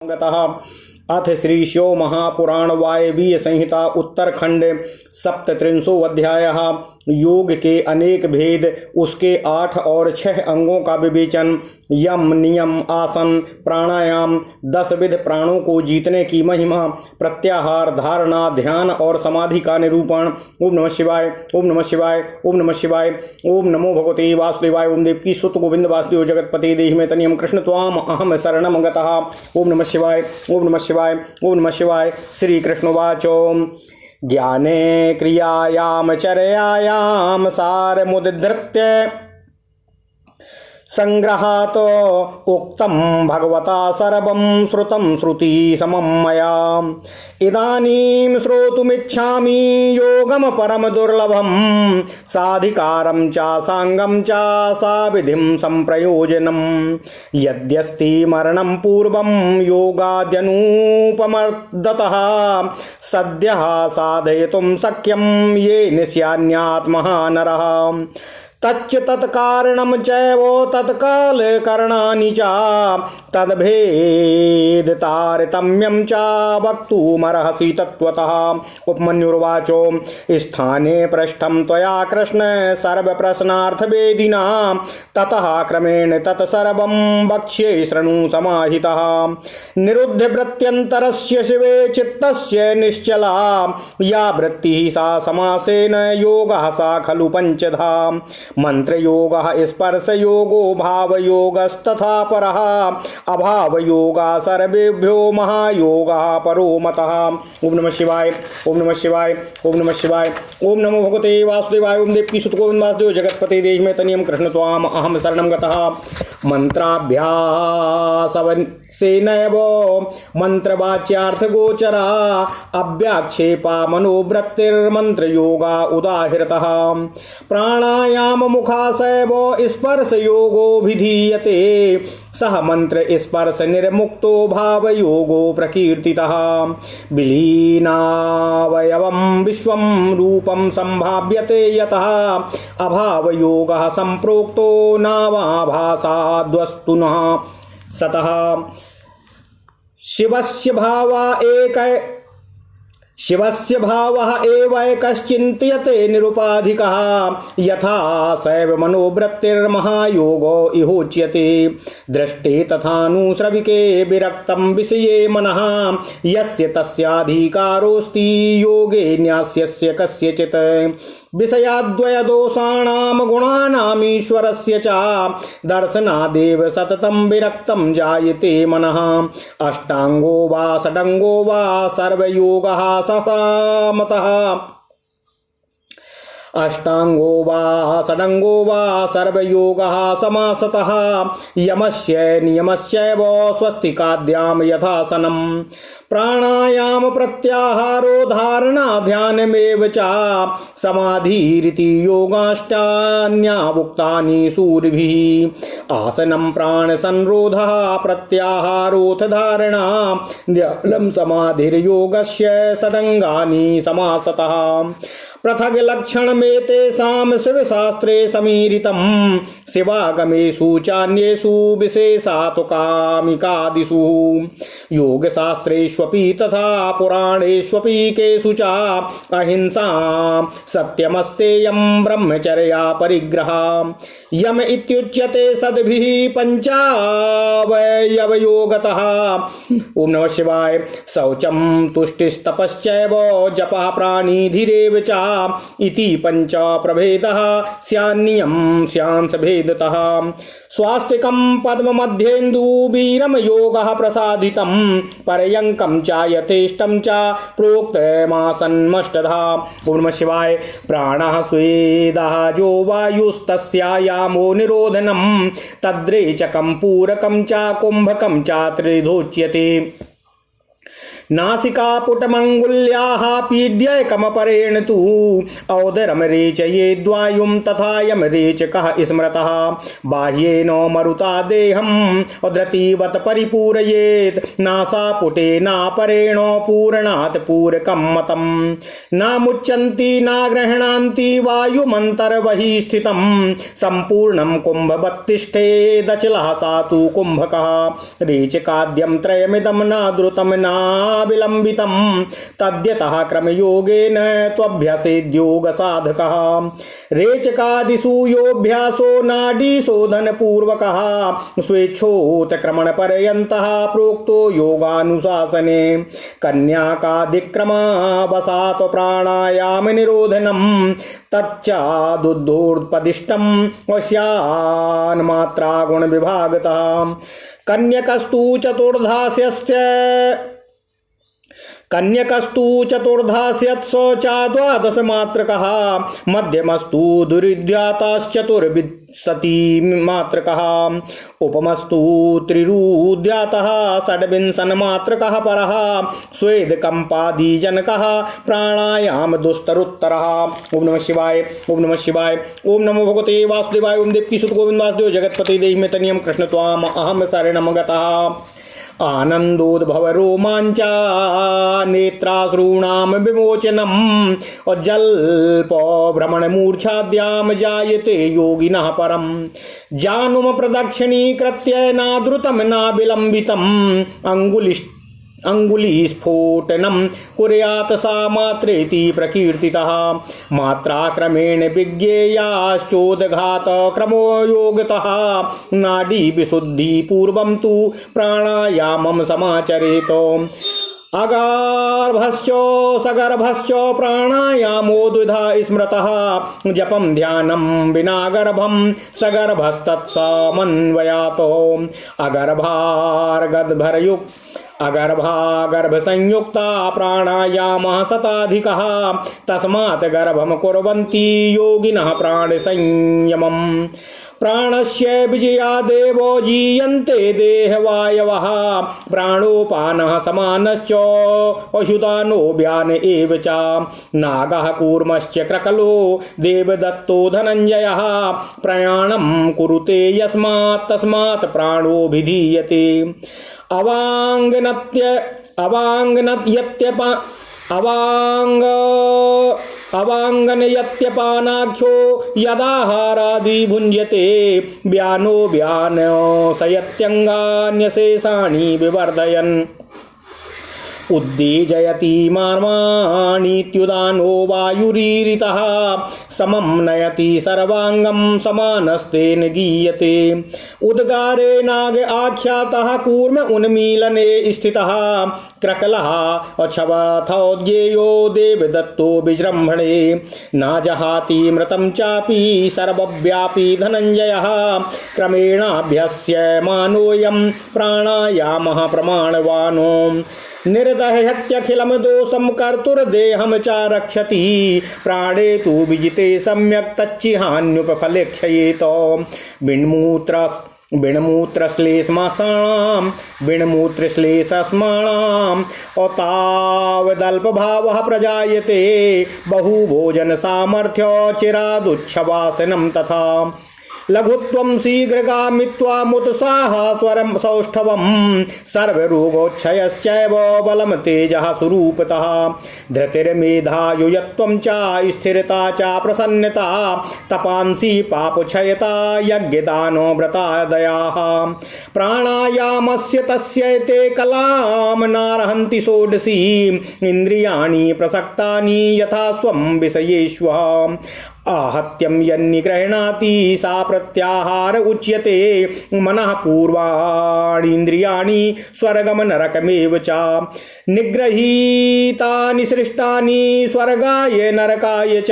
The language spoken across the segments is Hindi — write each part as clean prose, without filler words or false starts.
अथ श्री शिव महापुराण वायवीय संहिता उत्तरखंड सप्तत्रिंशोऽध्याय। योग के अनेक भेद, उसके 8 और 6 अंगों का विवेचन, यम नियम आसन प्राणायाम, 10 विध प्राणों को जीतने की महिमा, प्रत्याहार धारणा ध्यान और समाधि का निरूपण। ओम नमः शिवाय, ओम नमः शिवाय, ओम नमः शिवाय, ओम नमो भगवते वासुदेवाय। ओम देवकी सुत गोविंद वासुदेव जगतपते देहि में तनियम कृष्ण त्वाम अहम शरणम गतः। ओम नमः शिवाय, ओम नमः शिवाय, ओम नमः शिवाय। श्री कृष्णवाचो ज्ञाने क्रियायाम चर्यायाम सारमुद्धृत्य संग्रहात् उक्तं भगवता सर्वं श्रुतं श्रुति समं मया। इदानीं श्रोतुमिच्छामि योगम परम दुर्लभं साधिकारं च सांगं च साविधिं संप्रयोजनं। यद्यस्ति मरणं पूर्वं योगाद्यनुपमर्दतः सद्यः साधयितुं शक्यं ये निस्यान्यात्मः नरः। तच्च तत्कारणं चैव तत्काल करणानि च तद्भेद तारतम्यं च वक्तुमर्हसि तत्त्वतः। उपमन्युर्वाचो स्थाने पृष्ठं त्वया कृष्ण सर्वप्रश्नार्थवेदिना ततः क्रमेण तत्सर्वं वक्ष्ये शृणु समाहितः। निरुद्ध वृत्त्यन्तरस्य शिवे चित्तस्य निश्चला या वृत्तिः सा समासेन योगः सा खलु पंचधा। मंत्र योगः स्पर्श योगो भाव योगस्तथा परः अभाव योगा सर्वेभ्यो महायोगः परो मतः। ओम नमः शिवाय, ओम नमः शिवाय, ओम नमः शिवाय। ओम नमो भगवते वासुदेवाय। ओम देवकी सुत गोविंद वासुदेव जगतपते देहि में तनियम कृष्ण त्वाम अहम शरणं गतः। मंत्राभ्यासेनैव मंत्रवाच्यार्थ गोचरा अव्याक्षेपा मनोवृत्तिर्मंत्र योगा उदाहृतः। प्राणायाम मुखासैव स्पर्श योगो विधीयते सह मंत्र स्पर्श निर्मुक्तो भाव योगो प्रकीर्तितः। विलीनावयवं विश्वं रूपं संभाव्यते यतः अभाव योगः संप्रोक्तो नावाभासाद्वस्तुनः सतः। शिवस्य भावः एवैकश्चिन्त्यते निरुपाधिकः यथा सैव मनोवृत्तिर्महायोगो इहोच्यते। दृष्टे तथानुश्रविके विरक्तं विषये मनः यस्य तस्याधिकारोऽस्ति योगे न्यास्यस्य कस्यचित्। विषयाद्वयदोषाणां गुणानामीश्वरस्य च दर्शनादेव सततं विरक्तं जायते मनः। अष्टांगो वा षडंगो वा सर्वयोगः सफामतः। अष्टांगो वा षडंगो वा सर्वयोगः समासतः। यमस्य नियमस्यैव स्वस्तिकाद्यां यथासनं। प्राणायाम प्रत्याहारो धारणा ध्यानमेव च समाधिरिति योगाष्टान्यावुक्तानि सूरिभिः। आसनं प्राणसंरोधः प्रत्याहारोऽथ धारणा ध्यानं समाधिर्योगस्य षडंगानि समासतः। पृथग लक्षणमेतेषां शिवशास्त्रे समीरितं शिवागमेषु चान्येषु विशेषात् कामिकादिषु। योगशास्त्रेष्वपि तथा पुराणेष्वपि केषु च अहिंसा सत्यमस्तेयं ब्रह्मचर्या परिग्रहः। यम इत्युच्यते सद्भिः पंचावयवयोगतः। ओम नमः शिवाय। शौचं तुष्टिस्तपश्चैव जपः प्राणिधिरेव च इति पंच प्रभेदः स्यान्नियं स्यांस भेदतः। स्वास्तिकं पद्ममध्येन्दु वीरम योगः प्रसादितं पर्यङ्कं च यथेष्टं च प्रोक्तमासन्मष्टधा। ओम नमः शिवाय। प्राणः स्वेदः जो वायुस्तस्यायामो निरोधनं तद्रेचकं पूरकं च कुम्भकं च त्रिधोच्यते। नासिकापुटमङ्गुल्याः पीड्यैकमपरेण तु औदरं रेचयेद्वायुं तथा यं रेचकः स्मृतः बाह्येन मरुता देहम् उद्धृतिवत् परिपूरयेत् नासापुटेनापरेण पूरणात् पूरकं मतम् नामुच्यन्ति न गृह्णान्ति वायुमन्तर्बहिः स्थितं सम्पूर्णं कुम्भवत्तिष्ठेदचलः सा तु कुम्भकः रेचकाद्यं त्रयमिदं न द्रुतं न विलम्बितं तद्यतः क्रमयोगेन त्वभ्यसेद्योगसाधकः रेचकादिषु योऽभ्यासो नाडीशोधनपूर्वकः स्वेच्छोत्क्रमणपर्यन्तः प्रोक्तो योगानुशासने कन्याकादिक्रमावसात् प्राणायाम निरोधनं तच्चादुद्धोत्पदिष्टं वश्यान्मात्रा गुणविभागतः कन्यकस्तु चतुर्धास्यत्स चाद्वादश मात्रकः मध्यमस्तु दुरिद्याताश्चतुर्विंशति मात्रकः उपमस्तु त्रिरुद्यातः षड्विंशन मात्रकः परः स्वेदकंपादिजनकः प्राणायाम दुस्तरोत्तरः। ओम नमः शिवाय ओम नमः शिवाय ओम नमो भगवते वासुदेवाय ओम देवकीसुत गोविंद वासुदेव जगतपते देहि मे तनियं कृष्ण त्वाम अहम शरणं गतः आनंदोद्भव रोमांचा नेत्राश्रूणाम विमोचनम् जल्प भ्रमण मूर्छाद्याम जायते योगिनः परम जानुम प्रदक्षिणीकृत्य नाद्रुतम न विलंबितम् अंगुलीस्फोटनं कुर्यात् सा मात्रेति प्रकीर्तितः मात्राक्रमेण विज्ञेयाश्चोदघात क्रमो योगतः नाडी विशुद्धि पूर्वं तु प्राणायामं समाचरेत अगर्भश्च सगर्भश्च प्राणायामो द्विधा स्मृतः जपं ध्यानं विना गर्भं सगर्भस्तत्समन्वयात् अगर्भागर्भ संयुक्ता प्राणायामः शताधिकः तस्मात् गर्भं कुर्वन्ति योगिनः प्राण संयमम् प्राणस्य विजयादेवो जीयन्ते देहवायवः प्राणोपानः समानश्च अशुदानो व्यान एव च नागः कूर्मश्च क्रकलो देवदत्तो धनञ्जयः प्रयाणं कुरुते यस्मात् तस्मात् प्राणोऽभिधीयते अवाङ्गनयत्यपानाख्यो यदाहारादि भुञ्जते व्यानो शयत्यङ्गान्यशेषाणि विवर्धयन् उद्दीजयति मार्माणीत्युदानो वायुरीरितः समं नयति सर्वांगं समानस्तेन गीयते उद्गारे नाग आख्यातः कूर्म उन्मीलने स्थितः क्रकलः अक्षवथोद्येयो देवदत्तो विजृम्भणे न जहाति मृतं चापि सर्वव्यापी धनञ्जयः क्रमेणाभ्यस्यमानोऽयं प्राणायामः प्रमाणवानो निर्दह्यत्यखिलं दोषं कर्तुर्देहं च रक्षति प्राणे तु विजिते सम्यक् तच्चिहान्युपफलेक्षयेत बिण्मूत्रश्लेष्माणाम् अतावदल्पभावः प्रजायते बहुभोजन सामर्थ्य चिरादुच्छवासनं तथा लघुत्वं शीघ्रगामित्वामुत्साह स्वरं सौष्ठवं सर्वरोगोच्छयश्चैव बलं तेजः स्वरूपतः धृतिर्मेधायुयत्वं च स्थिरता च प्रसन्नता तपांसि पापक्षयता यज्ञदानो व्रतादयाः प्राणायामस्य तस्यैते कलां नार्हन्ति षोडशी इन्द्रियाणि प्रसक्तानि यथा स्वं विषयेष्वः आहत्यं यन्निगृह्णाति सा प्रत्याहार उच्यते मनः पूर्वाणीन्द्रियाणि स्वर्गमनरकमेव च निगृहीतानि सृष्टानि स्वर्गाय नरकाय च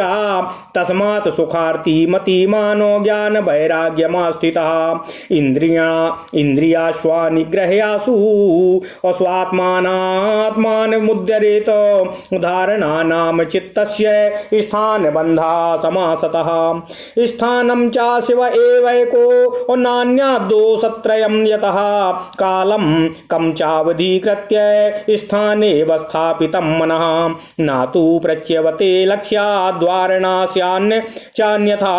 तस्मात् सुखार्ती मतिमानो ज्ञान वैराग्यमास्थितः इन्द्रियाश्वानिग्रह्यासु अस्वात्मानात्मानमुद्धरेत उदाहरणानां चित्तस्य स्थानबन्धा समा समासतः स्थानं च शिव एवैको नान्याद्दोषत्रयं यतः कालं कं चावधीकृत्य स्थानेव स्थापितं मनः न तु प्रच्यवते लक्ष्याद्वारणास्यान्य चान्यथा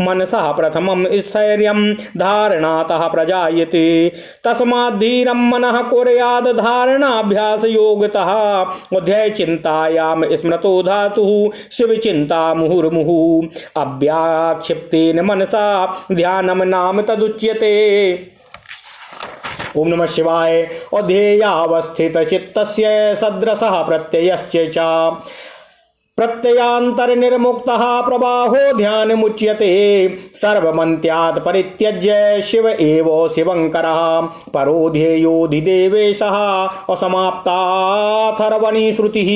मनसः प्रथमं स्थैर्यं धारणातः प्रजायते तस्माद्धीरं मनः कुर्याद् धारणाभ्यास योगतः अध्याय चिंतायाम स्मृतो धातुः शिव चिंता मुहुर्मुहुः अव्याक्षिप्तेन मनसा ध्यानम नाम तदुच्यते। ओम नमः शिवाय। अध्येयावस्थित चित्तस्य सदृशः प्रत्ययश्च च प्रत्ययांतर निर्मुक्तः प्रबाहो ध्यान मुच्यते सर्वमन्त्यात् परित्यज्य शिव एव शिवंकरः परो ध्येयोऽधिदेवेशः असमाप्ताथर्वणि श्रुतिः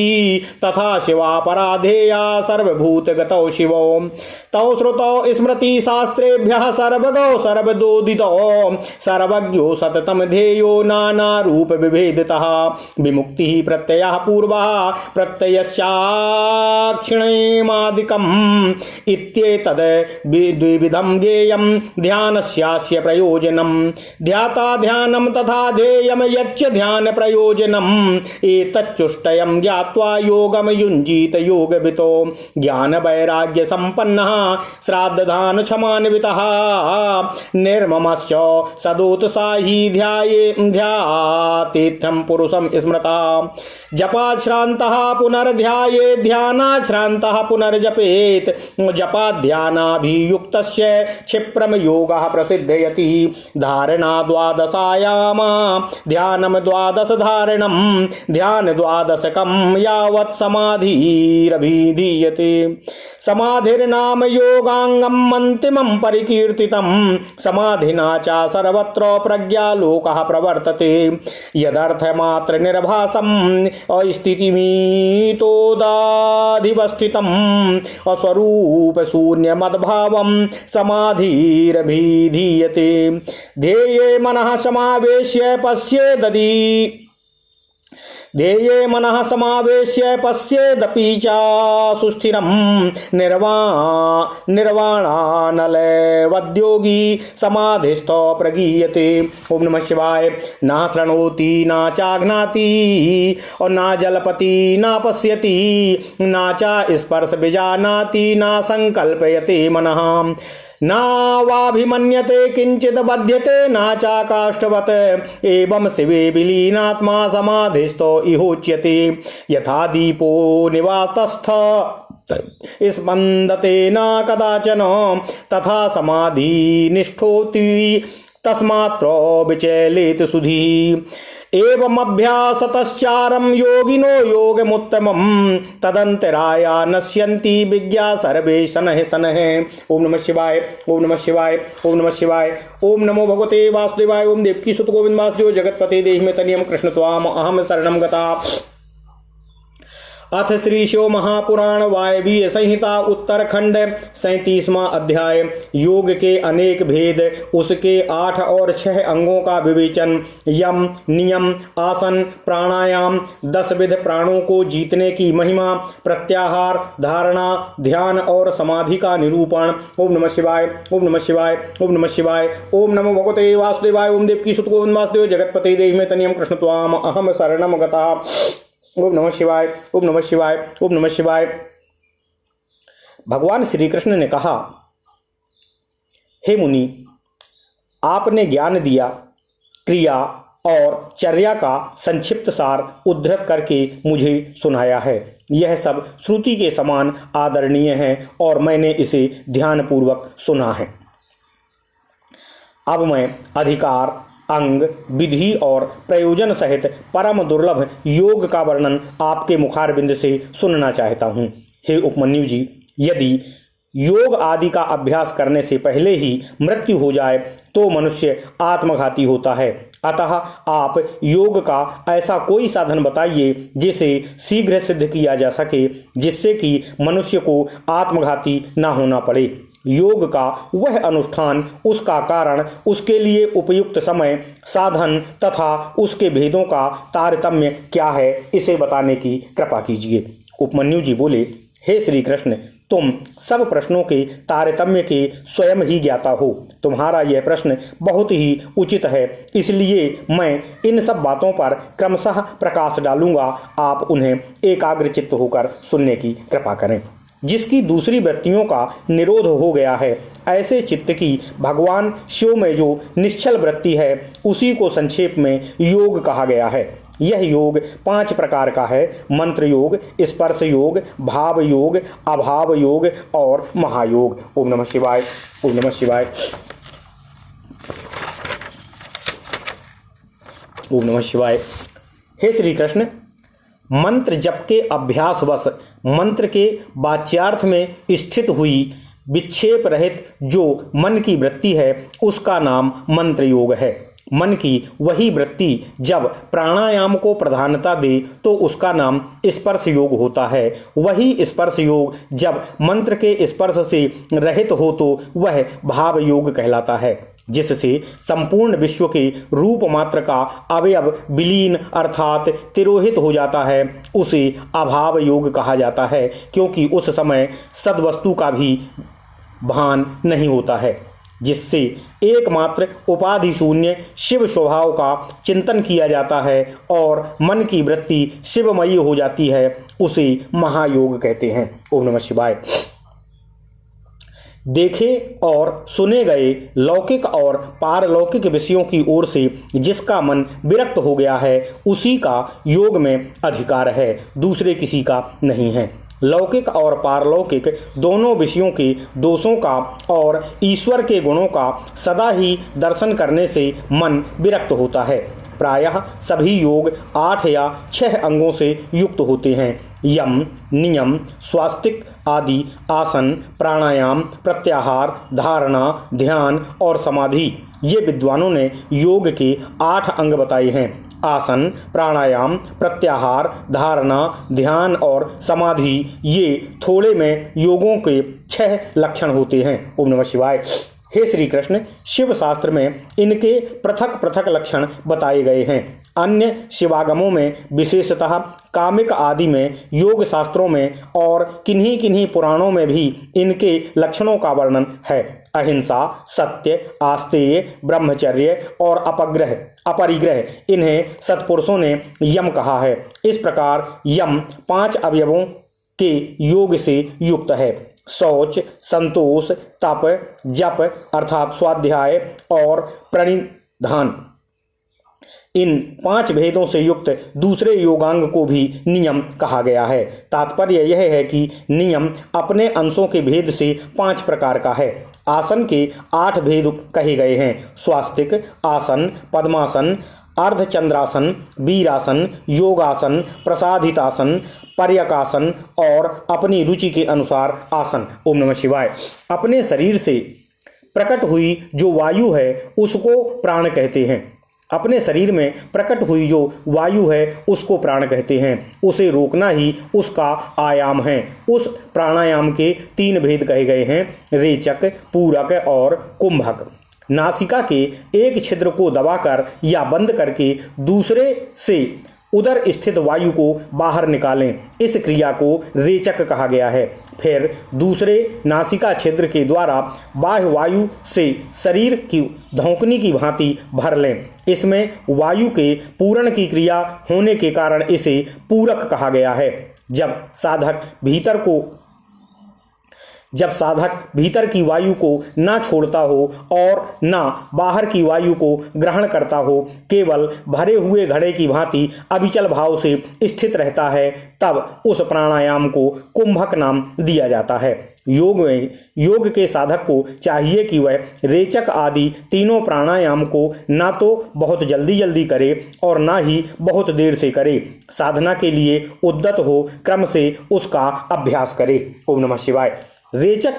तथा शिवापराधेया सर्वभूतगतौ शिवो तौ श्रुतौ स्मृति शास्त्रेभ्यः सर्वगौ सर्वदोदितो सर्वज्ञो सततं ध्येयो नाना रूप विभेदितः विमुक्तिः प्रत्ययः पूर्वः प्रत्ययश्च क्षिणेमादिकम् इत्येतद् द्विविधं ज्ञेयं ध्यानस्यास्य प्रयोजनं ध्याता ध्यानं तथा ध्येयं यच्च ध्यान प्रयोजनम् एतच्चुष्टयं ज्ञात्वा योगं युञ्जीत योगवितो ज्ञान वैराग्य संपन्नः श्राद्धदान क्षमान्वितः निर्ममश्च सदोत्साही ध्यातेत्थं पुरुषं स्मृता जपाश्रान्तः पुनर्ध्याये ध्यान श्रान्तः पुनर्जपेत जपाध्यानाभियुक्तस्य क्षिप्रम योगः प्रसिद्धयति धारणा द्वादशायाम ध्यानं द्वादश धारणं ध्यान द्वादशकं यावत् समाधिरभिधीयते समाधिर्नाम योगांगम अंतिमं परिकीर्तितं समाधिना च सर्वत्र प्रज्ञालोकः प्रवर्तते यदर्थमात्र निर्भासम् अस्थितिमितोदाधिवस्थितम् अस्वरूप शून्य मद्भावं समाधिरभिधीयते ध्येये मनः समावेश्य पश्येदपि ध्येये मनः समावेश्य पश्येदपि च सुस्थिरं निर्वाणानलवद्योगी समाधिस्थो प्रगीयते। ओम नमः शिवाय। न शृणोति न चाघ्नाति और न जलपति न पश्यति न च स्पर्श विजानाति न संकल्पयते मनः न वाभिमन्यते किंचित बध्यते न चाकाष्ठवत् एवं शिवे विलीनात्मा समाधिस्थो इहोच्यते यथा दीपो निवातस्थ स्पन्दते न कदाचन तथा समाधि निष्ठोति तस्मात् विचलित सुधी एवमभ्यासतश्चारं योगिनो योगमुत्तमं तदन्तराया नश्यन्ति विज्ञा सर्वे शनः शनः। ओम नमः शिवाय। ओम नमः शिवाय। ओम नमः शिवाय। ओम नमो भगवते वासुदेवाय। ओम देवकी सुत गोविंद वासुदेव जगतपते देहि में तनियम कृष्ण त्वाम अहम शरणं गता। अथ श्री शिव महापुराण वायवीय संहिता उत्तरखंड 37वां अध्याय योग के अनेक भेद उसके 8 और 6 अंगों का विवेचन यम नियम आसन प्राणायाम 10 विध प्राणों को जीतने की महिमा प्रत्याहार धारणा ध्यान और समाधि का निरूपण। ओम नमः शिवाय। ओम नमः शिवाय। ओम नमः शिवाय। ओम नमो भगवते वासुदेवाय। ओम देवकी सुत गोविंद वासुदेव जगतपते देहि में तनियम कृष्ण त्वाम अहम शरणं गता। ओम नमः शिवाय। ओम नमः शिवाय। ओम नमः शिवाय। भगवान श्री कृष्ण ने कहा, हे मुनि, आपने ज्ञान दिया, क्रिया और चर्या का संक्षिप्त सार उद्धृत करके मुझे सुनाया है। यह सब श्रुति के समान आदरणीय है और मैंने इसे ध्यानपूर्वक सुना है। अब मैं अधिकार अंग विधि और प्रयोजन सहित परम दुर्लभ योग का वर्णन आपके मुखारबिंद से सुनना चाहता हूँ। हे उपमन्यु जी, यदि योग आदि का अभ्यास करने से पहले ही मृत्यु हो जाए तो मनुष्य आत्मघाती होता है। अतः आप योग का ऐसा कोई साधन बताइए जिसे शीघ्र सिद्ध किया जा सके, जिससे कि मनुष्य को आत्मघाती न होना पड़े। योग का वह अनुष्ठान, उसका कारण, उसके लिए उपयुक्त समय, साधन तथा उसके भेदों का तारतम्य क्या है, इसे बताने की कृपा कीजिए। उपमन्यु जी बोले, हे श्री कृष्ण, तुम सब प्रश्नों के तारतम्य के स्वयं ही ज्ञाता हो। तुम्हारा यह प्रश्न बहुत ही उचित है, इसलिए मैं इन सब बातों पर क्रमशः प्रकाश डालूंगा। आप उन्हें एकाग्र चित्त होकर सुनने की कृपा करें। जिसकी दूसरी वृत्तियों का निरोध हो गया है, ऐसे चित्त की भगवान शिव में जो निश्चल वृत्ति है, उसी को संक्षेप में योग कहा गया है। यह योग 5 प्रकार का है: मंत्र योग, स्पर्श योग, भाव योग, अभाव योग और महायोग। ओम नमः शिवाय। ओम नमः शिवाय। ओम नमः शिवाय। हे श्री कृष्ण, मंत्र जप के अभ्यासवश मंत्र के वाच्यार्थ में स्थित हुई विक्षेप रहित जो मन की वृत्ति है, उसका नाम मंत्र योग है। मन की वही वृत्ति जब प्राणायाम को प्रधानता दे तो उसका नाम स्पर्श योग होता है। वही स्पर्श योग जब मंत्र के स्पर्श से रहित हो तो वह भाव योग कहलाता है। जिससे संपूर्ण विश्व के रूप मात्र का अवयव विलीन अर्थात तिरोहित हो जाता है, उसे अभाव योग कहा जाता है, क्योंकि उस समय सद्वस्तु का भी भान नहीं होता है। जिससे एकमात्र उपाधि शून्य शिव स्वभाव का चिंतन किया जाता है और मन की वृत्ति शिवमयी हो जाती है, उसे महायोग कहते हैं। ओम नमः शिवाय। देखे और सुने गए लौकिक और पारलौकिक विषयों की ओर से जिसका मन विरक्त हो गया है, उसी का योग में अधिकार है, दूसरे किसी का नहीं है। लौकिक और पारलौकिक दोनों विषयों के दोषों का और ईश्वर के गुणों का सदा ही दर्शन करने से मन विरक्त होता है। प्रायः सभी योग 8 या 6 अंगों से युक्त होते हैं। यम, नियम, स्वास्तिक आदि आसन, प्राणायाम, प्रत्याहार, धारणा, ध्यान और समाधि, ये विद्वानों ने योग के 8 अंग बताए हैं। आसन, प्राणायाम, प्रत्याहार, धारणा, ध्यान और समाधि, ये थोड़े में योगों के 6 लक्षण होते हैं। ओम नमः शिवाय। हे श्री कृष्ण, शिव शास्त्र में इनके पृथक पृथक लक्षण बताए गए हैं। अन्य शिवागमों में, विशेषतः कामिक आदि में, योग शास्त्रों में और किन्हीं किन्हीं पुराणों में भी इनके लक्षणों का वर्णन है। अहिंसा, सत्य, आस्तेय, ब्रह्मचर्य और अपरिग्रह, इन्हें सत्पुरुषों ने यम कहा है। इस प्रकार यम 5 अवयवों के योग से युक्त है। शौच, संतोष, तप, जप अर्थात स्वाध्याय और प्रणिधान, इन 5 भेदों से युक्त दूसरे योगांग को भी नियम कहा गया है। तात्पर्य यह है कि नियम अपने अंशों के भेद से 5 प्रकार का है। आसन के 8 भेद कहे गए हैं: स्वास्तिक आसन, पद्मासन, अर्धचंद्रासन, वीरासन, योगासन, प्रसादितासन, पर्यकासन और अपनी रुचि के अनुसार आसन। ओम नमः शिवाय। अपने शरीर से प्रकट हुई जो वायु है उसको प्राण कहते हैं। अपने शरीर में प्रकट हुई जो वायु है उसको प्राण कहते हैं। उसे रोकना ही उसका आयाम है। उस प्राणायाम के 3 भेद कहे गए हैं: रेचक, पूरक और कुंभक। नासिका के एक छिद्र को दबाकर या बंद करके दूसरे से उदर स्थित वायु को बाहर निकालें, इस क्रिया को रेचक कहा गया है। फिर दूसरे नासिका छिद्र के द्वारा बाह्य वायु से शरीर की धौंकनी की भांति भर लें। इसमें वायु के पूरण की क्रिया होने के कारण इसे पूरक कहा गया है। जब साधक भीतर की वायु को ना छोड़ता हो और ना बाहर की वायु को ग्रहण करता हो, केवल भरे हुए घड़े की भांति अविचल भाव से स्थित रहता है, तब उस प्राणायाम को कुंभक नाम दिया जाता है। योग के साधक को चाहिए कि वह रेचक आदि तीनों प्राणायाम को ना तो बहुत जल्दी करे और ना ही बहुत देर से करे। साधना के लिए उद्यत हो क्रम से उसका अभ्यास करे। ओम नमः शिवाय। रेचक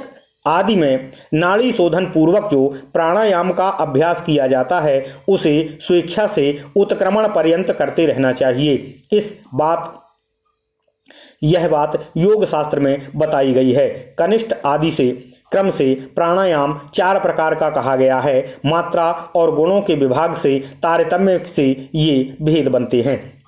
आदि में नाड़ी शोधन पूर्वक जो प्राणायाम का अभ्यास किया जाता है उसे स्वेच्छा से उत्क्रमण पर्यंत करते रहना चाहिए। यह बात योग शास्त्र में बताई गई है। कनिष्ठ आदि से क्रम से प्राणायाम 4 प्रकार का कहा गया है। मात्रा और गुणों के विभाग से तारतम्य से ये भेद बनते हैं।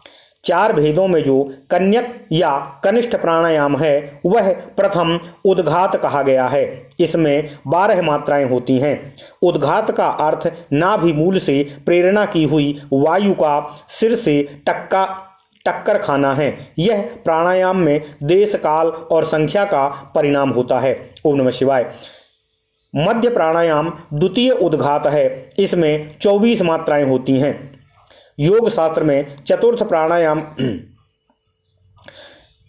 4 भेदों में जो कन्यक या कनिष्ठ प्राणायाम है वह प्रथम उद्घात कहा गया है। इसमें 12 मात्राएं होती हैं। उद्घात का अर्थ नाभि मूल से प्रेरणा की हुई वायु का सिर से टक्कर खाना है। यह प्राणायाम में देश, काल और संख्या का परिणाम होता है। ओम नमः शिवाय। मध्य प्राणायाम द्वितीय उद्घात है। इसमें 24 मात्राएं होती हैं। योग शास्त्र में चतुर्थ प्राणायाम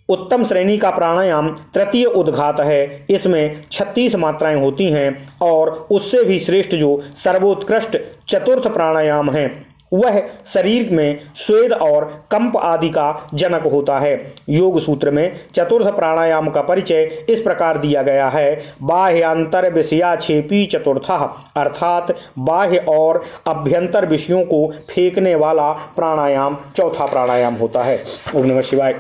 उत्तम श्रेणी का प्राणायाम तृतीय उद्घात है। इसमें 36 मात्राएं होती हैं और उससे भी श्रेष्ठ जो सर्वोत्कृष्ट चतुर्थ प्राणायाम है वह शरीर में स्वेद और कंप आदि का जनक होता है। योग सूत्र में चतुर्थ प्राणायाम का परिचय इस प्रकार दिया गया है। बाह्यांतर विषयाक्षेपी चतुर्थः, अर्थात बाह्य और अभ्यंतर विषयों को फेंकने वाला प्राणायाम चौथा प्राणायाम होता है। ओम नमः शिवाय।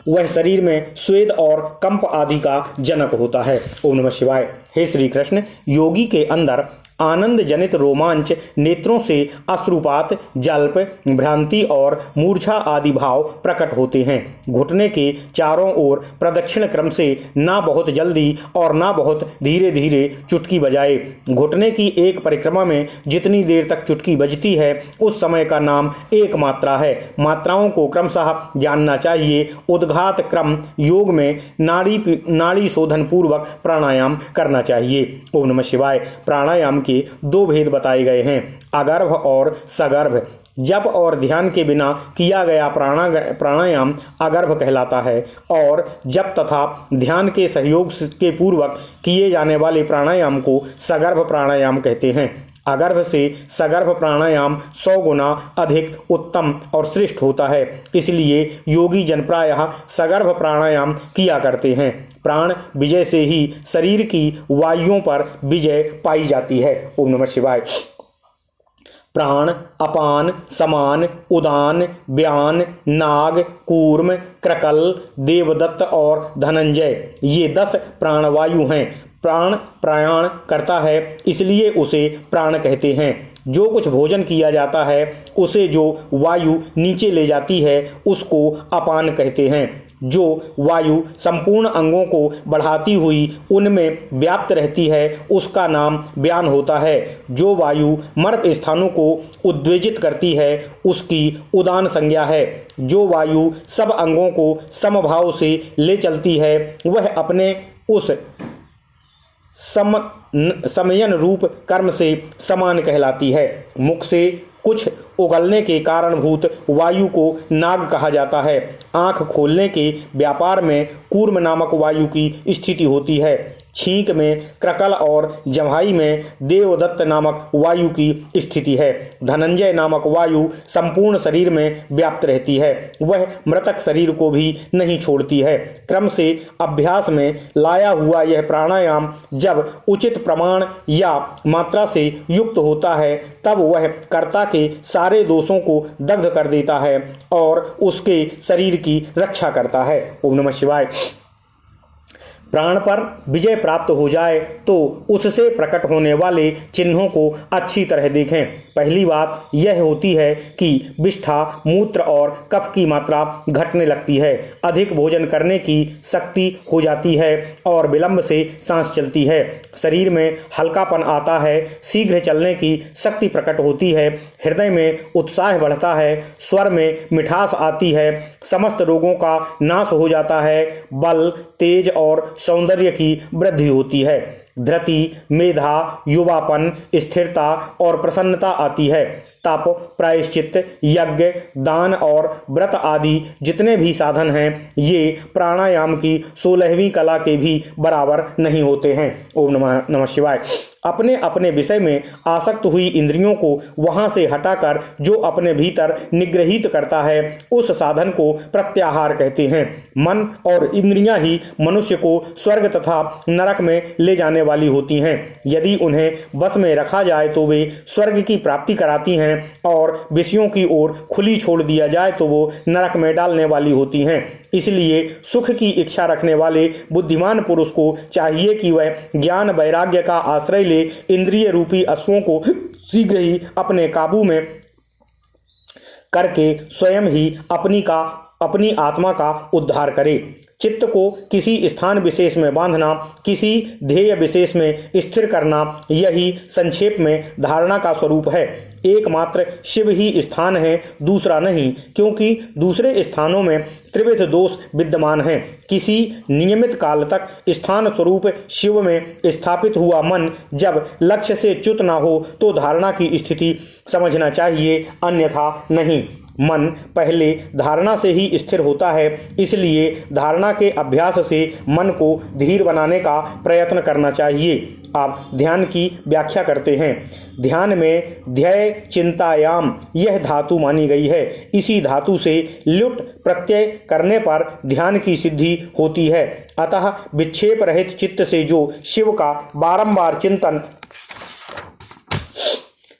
वह शरीर में स्वेद और कंप आदि का जनक होता है। ओम नमः शिवाय। हे श्री कृष्ण, योगी के अंदर आनंद जनित रोमांच, नेत्रों से अश्रुपात, जल्प, भ्रांति और मूर्छा आदि भाव प्रकट होते हैं। घुटने के चारों ओर प्रदक्षिण क्रम से ना बहुत जल्दी और ना बहुत धीरे धीरे चुटकी बजाए। घुटने की एक परिक्रमा में जितनी देर तक चुटकी बजती है उस समय का नाम एक मात्रा है। मात्राओं को क्रमशः जानना चाहिए। उद्घात क्रम योग में नाड़ी शोधन पूर्वक प्राणायाम करना चाहिए। ओम नमः शिवाय। प्राणायाम के 2 भेद बताए गए हैं, अगर्भ और सगर्भ। जप और ध्यान के बिना किया गया प्राणायाम अगर्भ कहलाता है और जप तथा ध्यान के सहयोग के पूर्वक किए जाने वाले प्राणायाम को सगर्भ प्राणायाम कहते हैं। अगर्भ से सगर्भ प्राणायाम 100 गुना अधिक उत्तम और श्रेष्ठ होता है। इसलिए योगी जन प्रायः सगर्भ प्राणायाम किया करते हैं। प्राण विजय से ही शरीर की वायुओं पर विजय पाई जाती है। ओम नमः शिवाय। प्राण, अपान, समान, उदान, व्यान, नाग, कूर्म, क्रकल, देवदत्त और धनंजय, ये 10 प्राणवायु हैं। प्राण प्रयाण करता है इसलिए उसे प्राण कहते हैं। जो कुछ भोजन किया जाता है उसे जो वायु नीचे ले जाती है उसको अपान कहते हैं। जो वायु संपूर्ण अंगों को बढ़ाती हुई उनमें व्याप्त रहती है उसका नाम व्यान होता है। जो वायु मर्म स्थानों को उद्वेजित करती है उसकी उदान संज्ञा है। जो वायु सब अंगों को समभाव से ले चलती है वह अपने उस समयन रूप कर्म से समान कहलाती है। मुख से कुछ उगलने के कारणभूत वायु को नाग कहा जाता है। आंख खोलने के व्यापार में कूर्म नामक वायु की स्थिति होती है। छींक में क्रकल और जम्हाई में देवदत्त नामक वायु की स्थिति है। धनंजय नामक वायु संपूर्ण शरीर में व्याप्त रहती है। वह मृतक शरीर को भी नहीं छोड़ती है। क्रम से अभ्यास में लाया हुआ यह प्राणायाम जब उचित प्रमाण या मात्रा से युक्त होता है तब वह कर्ता के सारे दोषों को दग्ध कर देता है और उसके शरीर की रक्षा करता है। ओम नमः शिवाय। प्राण पर विजय प्राप्त हो जाए तो उससे प्रकट होने वाले चिन्हों को अच्छी तरह देखें। पहली बात यह होती है कि विष्ठा, मूत्र और कफ की मात्रा घटने लगती है। अधिक भोजन करने की शक्ति हो जाती है और विलंब से सांस चलती है। शरीर में हल्कापन आता है। शीघ्र चलने की शक्ति प्रकट होती है। हृदय में उत्साह बढ़ता है। स्वर में मिठास आती है। समस्त रोगों का नाश हो जाता है। बल, तेज और सौंदर्य की वृद्धि होती है। धृति, मेधा, युवापन, स्थिरता और प्रसन्नता आती है। तप, प्रायश्चित, यज्ञ, दान और व्रत आदि जितने भी साधन हैं ये प्राणायाम की 16वीं कला के भी बराबर नहीं होते हैं। ओम नमः शिवाय। अपने अपने विषय में आसक्त हुई इंद्रियों को वहां से हटाकर जो अपने भीतर निग्रहित करता है उस साधन को प्रत्याहार कहते हैं। मन और इंद्रियां ही मनुष्य को स्वर्ग तथा नरक में ले जाने वाली होती हैं। यदि उन्हें बस में रखा जाए तो वे स्वर्ग की प्राप्ति कराती हैं और विषयों की ओर खुली छोड़ दिया जाए तो वो नरक में डालने वाली होती हैं। इसलिए सुख की इच्छा रखने वाले बुद्धिमान पुरुष को चाहिए कि वह ज्ञान वैराग्य का आश्रय ले इंद्रिय रूपी अश्वों को शीघ्र ही अपने काबू में करके स्वयं ही अपनी आत्मा का उद्धार करे। चित्त को किसी स्थान विशेष में बांधना, किसी ध्येय विशेष में स्थिर करना, यही संक्षेप में धारणा का स्वरूप है। एकमात्र शिव ही स्थान है, दूसरा नहीं, क्योंकि दूसरे स्थानों में त्रिविध दोष विद्यमान हैं। किसी नियमित काल तक स्थान स्वरूप शिव में स्थापित हुआ मन जब लक्ष्य से च्युत न हो तो धारणा की स्थिति समझना चाहिए, अन्यथा नहीं। मन पहले धारणा से ही स्थिर होता है, इसलिए धारणा के अभ्यास से मन को धीर बनाने का प्रयत्न करना चाहिए। आप ध्यान की व्याख्या करते हैं। ध्यान में ध्यय चिंतायाम यह धातु मानी गई है। इसी धातु से लुट प्रत्यय करने पर ध्यान की सिद्धि होती है। अतः विक्षेप रहित चित्त से जो शिव का बारंबार चिंतन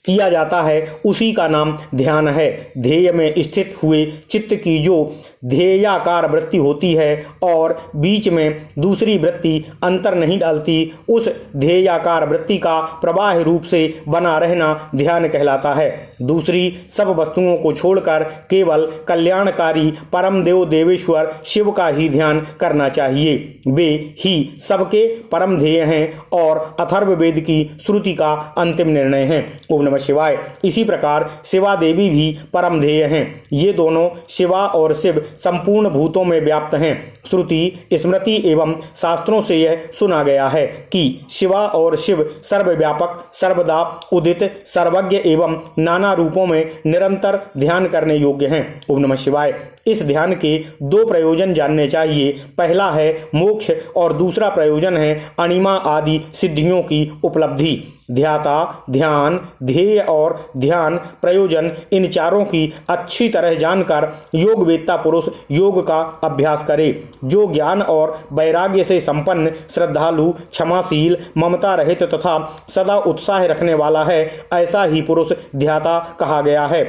किया जाता है उसी का नाम ध्यान है। ध्येय में स्थित हुए चित्त की जो ध्येयाकार वृत्ति होती है और बीच में दूसरी वृत्ति अंतर नहीं डालती, उस ध्येयाकार वृत्ति का प्रवाह रूप से बना रहना ध्यान कहलाता है। दूसरी सब वस्तुओं को छोड़कर केवल कल्याणकारी परम देव देवेश्वर शिव का ही ध्यान करना चाहिए। वे ही सबके परम ध्येय हैं और अथर्ववेद की श्रुति का अंतिम निर्णय है। ओम नमः शिवाय। इसी प्रकार शिवा देवी भी परम ध्येय हैं। ये दोनों शिवा और शिव संपूर्ण भूतों में व्याप्त हैं। श्रुति, स्मृति एवं शास्त्रों से यह सुना गया है कि शिवा और शिव सर्वव्यापक, सर्वदा उदित, सर्वज्ञ एवं नाना रूपों में निरंतर ध्यान करने योग्य हैं। ओम नमः शिवाय। इस ध्यान के दो प्रयोजन जानने चाहिए। पहला है मोक्ष और दूसरा प्रयोजन है अणिमा आदि सिद्धियों की उपलब्धि। ध्याता, ध्यान, ध्येय और ध्यान प्रयोजन, इन चारों की अच्छी तरह जानकर योगवेत्ता पुरुष योग का अभ्यास करे। जो ज्ञान और वैराग्य से संपन्न, श्रद्धालु, क्षमाशील, ममता रहित तथा सदा उत्साह रखने वाला है, ऐसा ही पुरुष ध्याता कहा गया है,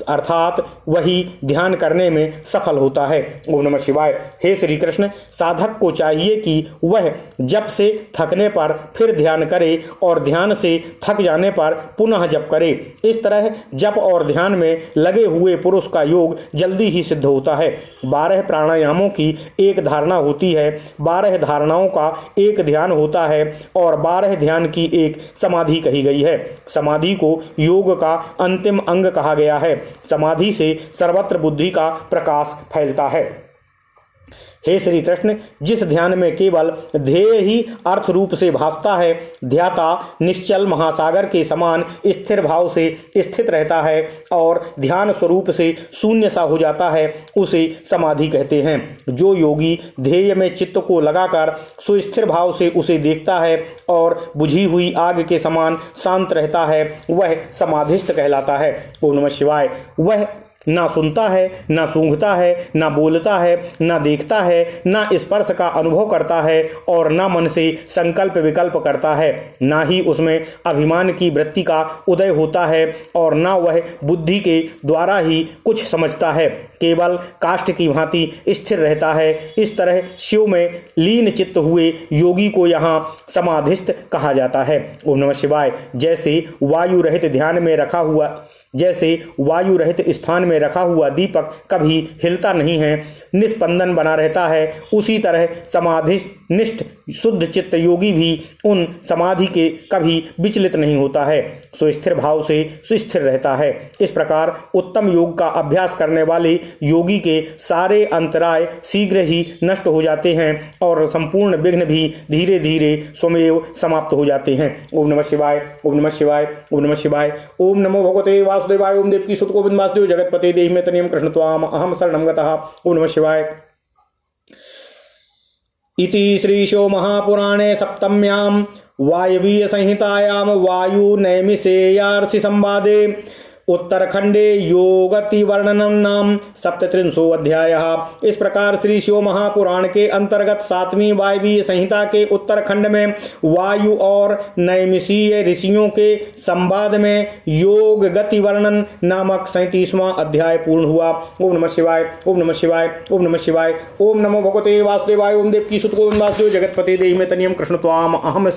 अर्थात वही ध्यान करने में सफल होता है। ओम नमः शिवाय। हे श्री कृष्ण, साधक को चाहिए कि वह जप से थकने पर फिर ध्यान करे और ध्यान से थक जाने पर पुनः जप करे। इस तरह जप और ध्यान में लगे हुए पुरुष का योग जल्दी ही सिद्ध होता है। 12 प्राणायामों की एक धारणा होती है, 12 धारणाओं का एक ध्यान होता है और 12 ध्यान की एक समाधि कही गई है। समाधि को योग का अंतिम अंग कहा गया है। समाधि से सर्वत्र बुद्धि का प्रकाश फैलता है। हे श्री कृष्ण, जिस ध्यान में केवल ध्येय ही अर्थ रूप से भासता है, ध्याता निश्चल महासागर के समान स्थिर भाव से स्थित रहता है और ध्यान स्वरूप से शून्य सा हो जाता है, उसे समाधि कहते हैं। जो योगी ध्येय में चित्त को लगाकर सुस्थिर भाव से उसे देखता है और बुझी हुई आग के समान शांत रहता है, वह समाधिस्थ कहलाता है। ओम नमः शिवाय। वह ना सुनता है, ना सूंघता है, ना बोलता है, ना देखता है, ना स्पर्श का अनुभव करता है और ना मन से संकल्प विकल्प करता है। ना ही उसमें अभिमान की वृत्ति का उदय होता है और ना वह बुद्धि के द्वारा ही कुछ समझता है, केवल काष्ठ की भांति स्थिर रहता है। इस तरह शिव में लीन चित्त हुए योगी को यहाँ समाधिस्थ कहा जाता है। ओम नमः शिवाय। जैसे वायु रहित स्थान में रखा हुआ दीपक कभी हिलता नहीं है, निस्पंदन बना रहता है, उसी तरह समाधिनिष्ठ शुद्ध चित्त योगी भी उन समाधि के कभी विचलित नहीं होता है, सुस्थिर भाव से सुस्थिर रहता है। इस प्रकार उत्तम योग का अभ्यास करने वाले योगी के सारे अंतराय शीघ्र ही नष्ट हो जाते हैं और संपूर्ण विघ्न भी धीरे धीरे स्वमेव समाप्त हो जाते हैं। ओम नमः शिवाय। ओम नमः शिवाय। ओम नमः शिवाय। ओम नमो भगवते वासुदेवाय। ओम देवकी सुत गोविंद वासुदेव जगतपते देहि मे तनियम कृष्ण त्वाम अहम शरणं गतः। ओम नमः शिवाय। इति श्रीशो महापुराणे सप्तम्यां वायवीय संहितायां वायु नैमिषेयार्षि संवादे उत्तरखंडे योगति वर्णनम नाम 37वां अध्यायः। इस प्रकार श्री शिव महापुराण के अंतर्गत 7वीं वायवीय संहिता के उत्तरखंड में वायु और नैमिषीय ऋषियों के संवाद में योग गति वर्णन नामक 37वां अध्याय पूर्ण हुआ। ओम नमः शिवाय। ओम नमः शिवाय। ओम नमः शिवाय। ओम नमो भगवते वासुदेवाय। ओम देवकी सुत गोविंद वासुदेव जगतपते देहि मे तनियम कृष्ण त्वाम अहम